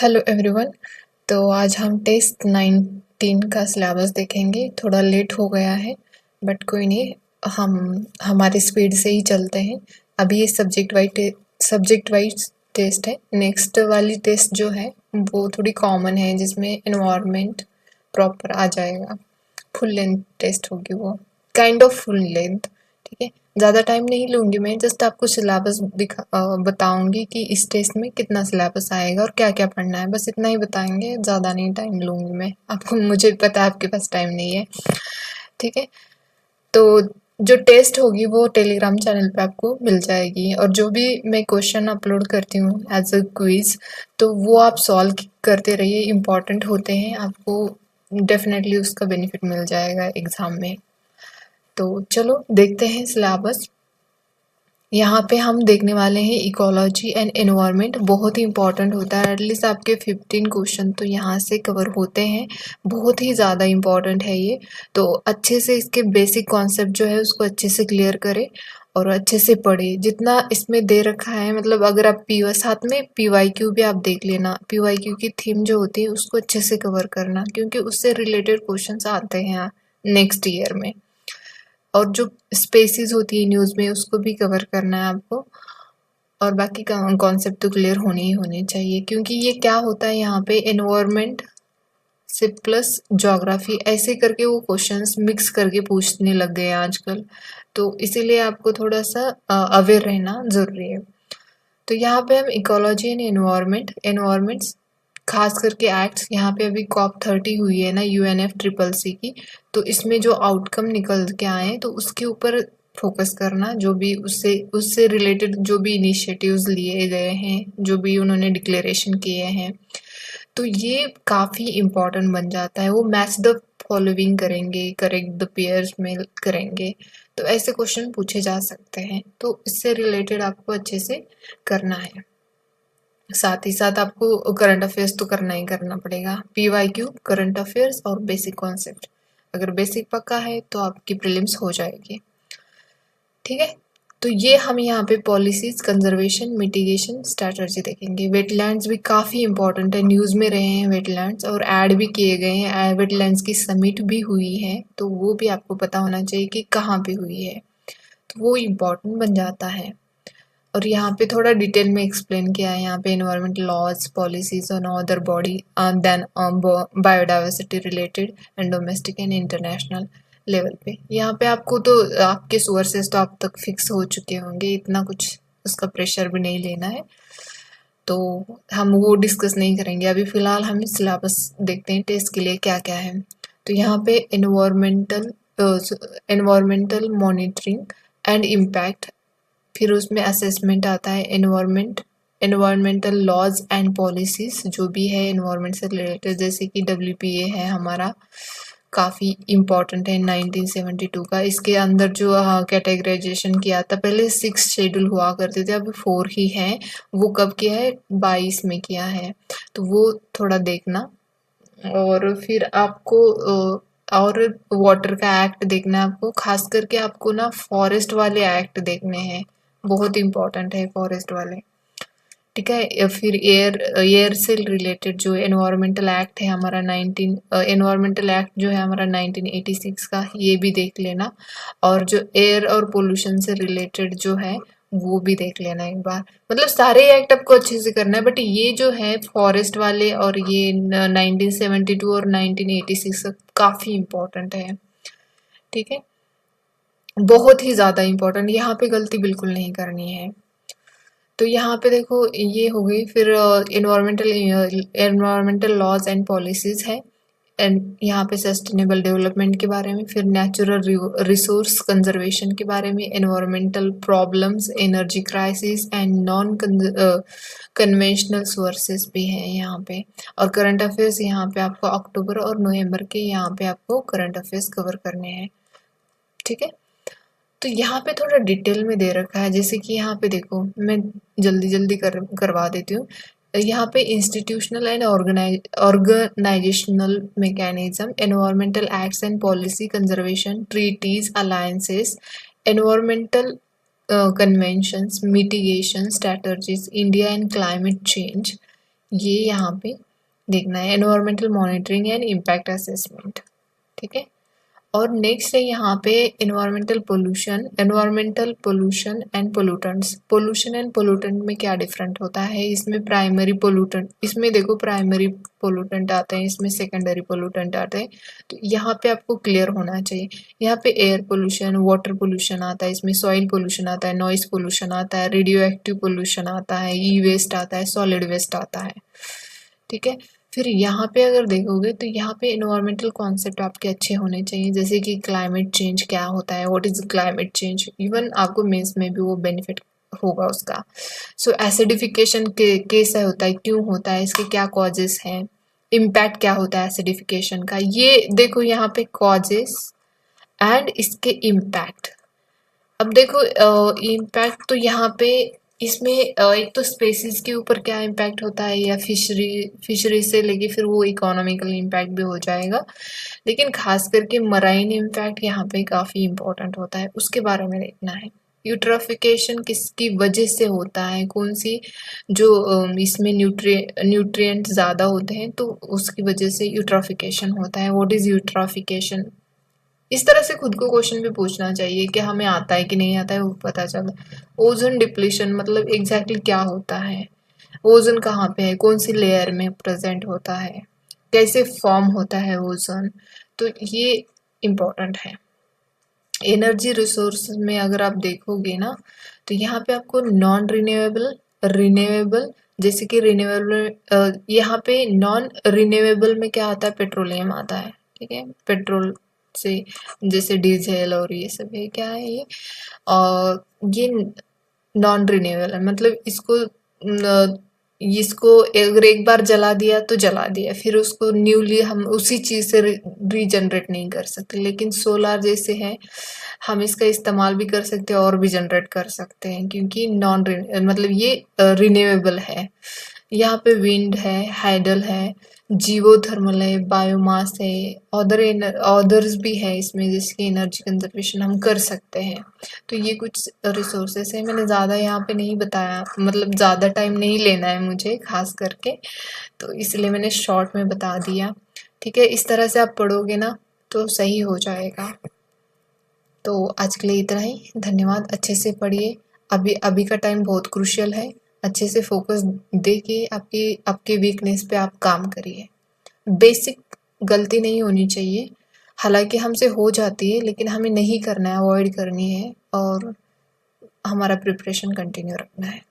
Hello everyone. तो आज हम टेस्ट 19 का सिलेबस देखेंगे। थोड़ा लेट हो गया है बट कोई नहीं, हम हमारी स्पीड से ही चलते हैं। अभी ये सब्जेक्ट वाइज टेस्ट है। नेक्स्ट वाली टेस्ट जो है वो थोड़ी कॉमन है, जिसमें एनवायरनमेंट प्रॉपर आ जाएगा। फुल लेंथ टेस्ट होगी वो, काइंड ऑफ फुल लेंथ। ठीक है, ज़्यादा टाइम नहीं लूँगी मैं, जस्ट आपको सिलेबस बताऊँगी कि इस टेस्ट में कितना सिलेबस आएगा और क्या क्या पढ़ना है, बस इतना ही बताएंगे। ज़्यादा नहीं टाइम लूँगी मैं आपको, मुझे पता है आपके पास टाइम नहीं है। ठीक है, तो जो टेस्ट होगी वो टेलीग्राम चैनल पे आपको मिल जाएगी, और जो भी मैं क्वेश्चन अपलोड करती हूँ एज अ क्विज, तो वो आप सॉल्व करते रहिए। इम्पॉर्टेंट होते हैं, आपको डेफिनेटली उसका बेनिफिट मिल जाएगा एग्ज़ाम में। तो चलो देखते हैं सिलेबस। यहाँ पे हम देखने वाले हैं इकोलॉजी एंड एनवायरनमेंट। बहुत ही इंपॉर्टेंट होता है, एटलीस्ट आपके 15 क्वेश्चन तो यहाँ से कवर होते हैं। बहुत ही ज़्यादा इंपॉर्टेंट है ये। तो अच्छे से इसके बेसिक कॉन्सेप्ट जो है उसको अच्छे से क्लियर करें और अच्छे से पढ़े। जितना इसमें दे रखा है, मतलब अगर आप साथ में PYQ भी आप देख लेना। PYQ की थीम जो होती है उसको अच्छे से कवर करना, क्योंकि उससे रिलेटेड क्वेश्चन आते हैं नेक्स्ट ईयर में। और जो स्पेसिस होती है न्यूज़ में उसको भी कवर करना है आपको। और बाकी का कॉन्सेप्ट तो क्लियर होने ही होने चाहिए, क्योंकि ये क्या होता है यहाँ पे, एनवायरनमेंट से प्लस ज्योग्राफी ऐसे करके वो क्वेश्चंस मिक्स करके पूछने लग गए हैं आजकल। तो इसीलिए आपको थोड़ा सा अवेयर रहना ज़रूरी है। तो यहाँ पे हम इकोलॉजी एंड एनवायरनमेंट खास करके एक्ट्स, यहाँ पे अभी COP30 हुई है ना UNFCCC की, तो इसमें जो आउटकम निकल के आए तो उसके ऊपर फोकस करना। जो भी उससे उससे रिलेटेड जो भी इनिशिएटिव्स लिए गए हैं, जो भी उन्होंने डिक्लेरेशन किए हैं, तो ये काफ़ी इम्पोर्टेंट बन जाता है। वो मैच द फॉलोइंग करेंगे, करेक्ट द पेयर्स में करेंगे, तो ऐसे क्वेश्चन पूछे जा सकते हैं। तो इससे रिलेटेड आपको अच्छे से करना है। साथ ही साथ आपको करंट अफेयर्स तो करना ही करना पड़ेगा। PYQ, करंट अफेयर्स और बेसिक कॉन्सेप्ट। अगर बेसिक पक्का है तो आपकी प्रीलिम्स हो जाएगी। ठीक है, तो ये हम यहाँ पे पॉलिसीज, कंजर्वेशन, मिटिगेशन स्ट्रैटेजी देखेंगे। वेटलैंड्स भी काफ़ी इंपॉर्टेंट है, न्यूज़ में रहे हैं वेटलैंड्स और ऐड भी किए गए हैं। वेटलैंड्स की समिट भी हुई है, तो वो भी आपको पता होना चाहिए कि कहाँ पे हुई है, तो वो इम्पॉर्टेंट बन जाता है। और यहाँ पे थोड़ा डिटेल में एक्सप्लेन किया है। यहाँ पे एनवायरमेंटल लॉज, पॉलिसीज और other body then biodiversity related and domestic and international level पे। यहाँ पे आपको तो आपके सोर्सेज तो आप तक फिक्स हो चुके होंगे, इतना कुछ उसका प्रेशर भी नहीं लेना है, तो हम वो डिस्कस नहीं करेंगे अभी। फ़िलहाल हम सिलेबस देखते हैं टेस्ट के लिए क्या क्या है। तो यहाँ पे एनवायरमेंटल मॉनिटरिंग एंड इम्पैक्ट, फिर उसमें असेसमेंट आता है। एनवायरमेंटल लॉज एंड पॉलिसीज जो भी है एनवायरमेंट से रिलेटेड, जैसे कि WPA है हमारा, काफ़ी इम्पॉर्टेंट है 1972 का। इसके अंदर जो कैटेगराइजेशन किया था, पहले 6 शेड्यूल हुआ करते थे, अभी 4 ही हैं। वो कब किया है, 22 में किया है, तो वो थोड़ा देखना। और फिर आपको और वाटर का एक्ट देखना है आपको, खास करके आपको ना फॉरेस्ट वाले एक्ट देखने हैं, बहुत इंपॉर्टेंट है फॉरेस्ट वाले। ठीक है, फिर एयर से रिलेटेड जो एनवायरमेंटल एक्ट है हमारा 19 एनवायरमेंटल एक्ट जो है हमारा 1986 का, ये भी देख लेना। और जो एयर और पोल्यूशन से रिलेटेड जो है वो भी देख लेना एक बार। मतलब सारे एक्ट आपको अच्छे से करना है, बट ये जो है फॉरेस्ट वाले और ये 1972 और 1986 काफ़ी इम्पोर्टेंट है। ठीक है, बहुत ही ज़्यादा इम्पोर्टेंट, यहाँ पे गलती बिल्कुल नहीं करनी है। तो यहाँ पे देखो ये हो गई। फिर एनवायरमेंटल लॉज एंड पॉलिसीज है, एंड यहाँ पे सस्टेनेबल डेवलपमेंट के बारे में, फिर नेचुरल रिसोर्स कंजर्वेशन के बारे में, environmental problems, energy crisis and non conventional sources भी हैं यहाँ पे। और करंट अफेयर्स यहाँ पे आपको अक्टूबर और नवंबर के यहाँ पे आपको करंट अफेयर्स कवर करने हैं। ठीक है, तो यहाँ पे थोड़ा डिटेल में दे रखा है, जैसे कि यहाँ पे देखो, मैं जल्दी जल्दी करवा देती हूँ। यहाँ पे institutional and organisational mechanism, environmental acts and policy, conservation, treaties, alliances, environmental conventions, mitigation strategies, India and climate change, ये यहाँ पे देखना है, environmental monitoring and impact assessment, ठीक है। और नेक्स्ट है यहाँ पे environmental pollution and pollutants. Pollution and pollutant में क्या डिफरेंट होता है, इसमें प्राइमरी पोल्यूटेंट, इसमें देखो प्राइमरी पोल्यूटेंट आते हैं, इसमें सेकेंडरी पोल्यूटेंट आते हैं। तो यहाँ पे आपको क्लियर होना चाहिए। यहाँ पे एयर पोल्यूशन, वाटर पोल्यूशन आता है, इसमें सॉइल पोल्यूशन आता है, नॉइज पोल्यूशन आता है, रेडियो एक्टिव पोल्यूशन आता है, ई वेस्ट आता है, सॉलिड वेस्ट आता है, ठीक है। फिर यहाँ पे अगर देखोगे तो यहाँ पे इन्वायरमेंटल कॉन्सेप्ट आपके अच्छे होने चाहिए, जैसे कि क्लाइमेट चेंज क्या होता है, what is climate change, even आपको मेंस में भी वो बेनिफिट होगा उसका। सो एसिडिफिकेशन कैसा होता है, क्यों होता है, इसके क्या कॉजेस हैं, इम्पैक्ट क्या होता है एसिडिफिकेशन का, ये देखो यहाँ पे कॉजेस एंड इसके इम्पैक्ट। अब देखो इम्पैक्ट तो यहाँ पे इसमें एक तो स्पेसिस के ऊपर क्या इम्पैक्ट होता है, या फिशरी से लेके फिर वो इकोनॉमिकल इम्पैक्ट भी हो जाएगा, लेकिन खास करके मराइन इम्पैक्ट यहाँ पे काफ़ी इम्पोर्टेंट होता है, उसके बारे में देखना है। यूट्रोफिकेशन किसकी वजह से होता है, कौन सी जो इसमें न्यूट्रिएंट ज़्यादा होते हैं तो उसकी वजह से यूट्रोफिकेशन होता है। व्हाट इज़ यूट्रोफिकेशन, इस तरह से खुद को क्वेश्चन भी पूछना चाहिए कि हमें आता है कि नहीं आता है, वो पता चला। ओजोन डिप्लीशन मतलब एग्जैक्टली क्या होता है, ओजोन कहाँ पे है, कौन सी लेयर में प्रेजेंट होता है, कैसे फॉर्म होता है ओजोन, तो ये इम्पोर्टेंट है। एनर्जी रिसोर्स में अगर आप देखोगे ना तो यहाँ पे आपको नॉन रिन्यूएबल, रिन्यूएबल, जैसे कि रिन्यूएबल, यहाँ पे नॉन रिन्यूएबल में क्या आता है, पेट्रोलियम आता है, ठीक है, पेट्रोल से जैसे डीजल और ये सब है, क्या है ये, और ये नॉन रिन्यूएबल है, मतलब इसको अगर एक बार जला दिया तो जला दिया, फिर उसको न्यूली हम उसी चीज़ से रीजनरेट नहीं कर सकते। लेकिन सोलार जैसे है, हम इसका इस्तेमाल भी कर सकते हैं और भी जनरेट कर सकते हैं, क्योंकि नॉन मतलब ये रिन्यूएबल है। यहाँ पे विंड है, हाइडल है, जियोथर्मल है, बायोमास है, अदर्स भी है इसमें, जिसकी एनर्जी कंजर्वेशन हम कर सकते हैं। तो ये कुछ रिसोर्सेस है, मैंने ज़्यादा यहाँ पे नहीं बताया, मतलब ज़्यादा टाइम नहीं लेना है मुझे खास करके, तो इसलिए मैंने शॉर्ट में बता दिया, ठीक है। इस तरह से आप पढ़ोगे ना तो सही हो जाएगा। तो आज के लिए इतना ही, धन्यवाद। अच्छे से पढ़िए, अभी अभी का टाइम बहुत क्रूशियल है, अच्छे से फोकस दे के आपके वीकनेस पे आप काम करिए। बेसिक गलती नहीं होनी चाहिए, हालांकि हमसे हो जाती है लेकिन हमें नहीं करना है, अवॉइड करनी है और हमारा प्रिपरेशन कंटिन्यू रखना है।